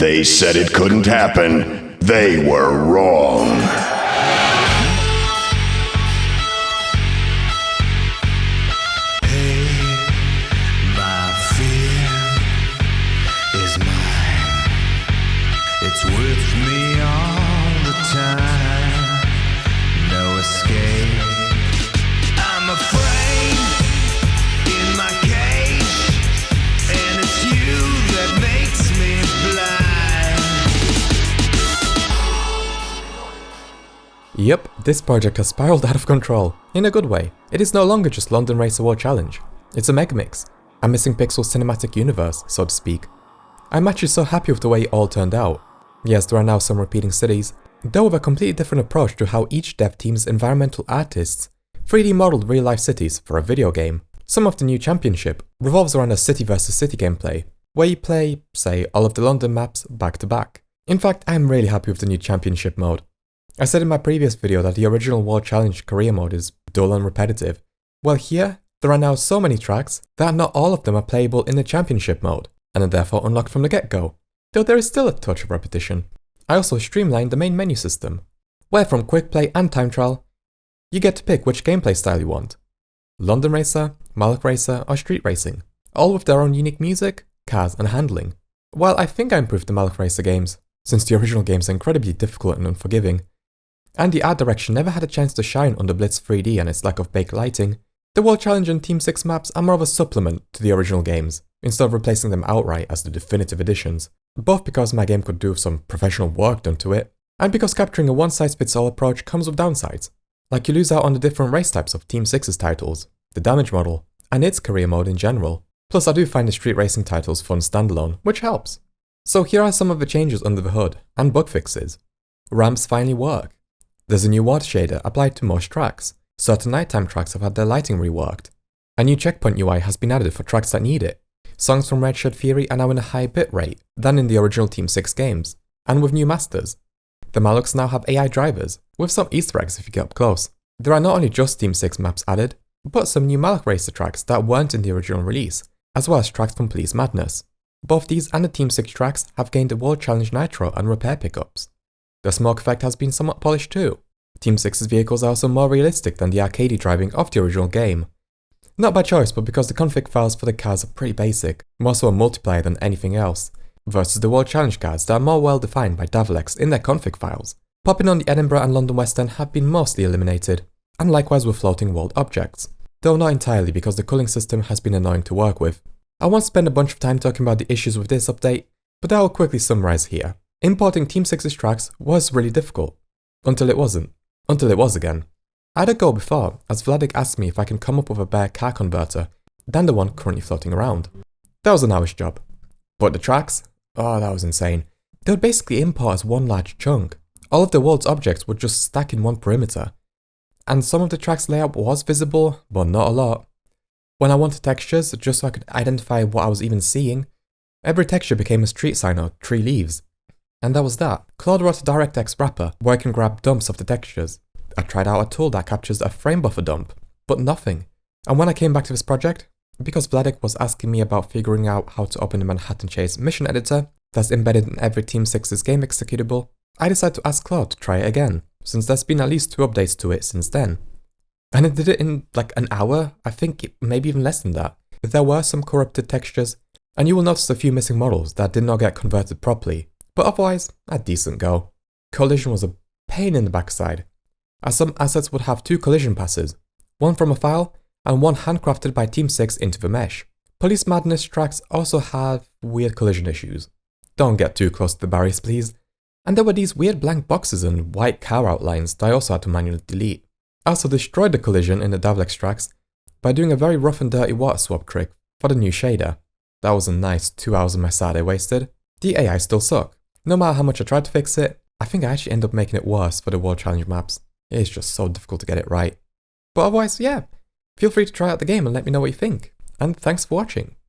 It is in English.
They said it couldn't happen. They were wrong. It's with me all the time, no escape. I'm afraid in my cage, and it's you that makes me blind. Yep, this project has spiraled out of control, in a good way. It is no longer just London Racer World Challenge, it's a Megamix, a Missing Pixels cinematic universe, so to speak. I'm actually so happy with the way it all turned out. Yes, there are now some repeating cities, though with a completely different approach to how each dev team's environmental artists 3D modeled real-life cities for a video game. Some of the new championship revolves around a city versus city gameplay, where you play, say, all of the London maps back to back. In fact, I'm really happy with the new championship mode. I said in my previous video that the original World Challenge career mode is dull and repetitive. Well, here, there are now so many tracks that not all of them are playable in the championship mode, and are therefore unlocked from the get-go. Though there is still a touch of repetition. I also streamlined the main menu system, where from quick play and time trial, you get to pick which gameplay style you want. London Racer, Malak Racer, or Street Racing, all with their own unique music, cars, and handling. While I think I improved the Malak Racer games, since the original games are incredibly difficult and unforgiving, and the art direction never had a chance to shine under Blitz 3D and its lack of baked lighting, the World Challenge and Team 6 maps are more of a supplement to the original games, instead of replacing them outright as the definitive editions. Both because my game could do some professional work done to it, and because capturing a one-size-fits-all approach comes with downsides, like you lose out on the different race types of Team 6's titles, the damage model, and its career mode in general. Plus I do find the street racing titles fun standalone, which helps. So here are some of the changes under the hood, and bug fixes. Ramps finally work. There's a new water shader applied to most tracks. Certain nighttime tracks have had their lighting reworked. A new checkpoint UI has been added for tracks that need it. Songs from Red Shirt Theory are now in a higher bitrate than in the original Team 6 games, and with new masters. The Malaks now have AI drivers, with some Easter eggs if you get up close. There are not only just Team 6 maps added, but some new Malak Racer tracks that weren't in the original release, as well as tracks from Police Madness. Both these and the Team 6 tracks have gained the World Challenge Nitro and repair pickups. The smoke effect has been somewhat polished too. Team 6's vehicles are also more realistic than the arcadey driving of the original game. Not by choice, but because the config files for the cars are pretty basic, more so a multiplayer than anything else, versus the World Challenge cars that are more well defined by Davalex in their config files. Popping on the Edinburgh and London West End have been mostly eliminated, and likewise with floating world objects, though not entirely because the culling system has been annoying to work with. I won't spend a bunch of time talking about the issues with this update, but I will quickly summarize here. Importing Team 6's tracks was really difficult, until it wasn't, until it was again. I had a go before, as Vladik asked me if I can come up with a better car converter than the one currently floating around. That was an hour's job. But the tracks? Oh, that was insane. They would basically import as one large chunk. All of the world's objects would just stack in one perimeter. And some of the tracks' layout was visible, but not a lot. When I wanted textures, just so I could identify what I was even seeing, every texture became a street sign or tree leaves. And that was that. Claude wrote a DirectX wrapper where I can grab dumps of the textures. I tried out a tool that captures a frame buffer dump, but nothing. And when I came back to this project, because Vladik was asking me about figuring out how to open the Manhattan Chase mission editor that's embedded in every Team 6's game executable, I decided to ask Claude to try it again, since there's been at least 2 updates to it since then. And it did it in like an hour, I think maybe even less than that. There were some corrupted textures, and you will notice a few missing models that did not get converted properly, but otherwise, a decent go. Collision was a pain in the backside, as some assets would have 2 collision passes, one from a file and one handcrafted by Team 6 into the mesh. Police Madness tracks also have weird collision issues. Don't get too close to the barriers please. And there were these weird blank boxes and white car outlines that I also had to manually delete. I also destroyed the collision in the Davalex tracks by doing a very rough and dirty water swap trick for the new shader. That was a nice 2 hours of my Saturday wasted. The AI still suck. No matter how much I tried to fix it, I think I actually end up making it worse for the World Challenge maps. It's just so difficult to get it right. But otherwise, yeah, feel free to try out the game and let me know what you think. And thanks for watching.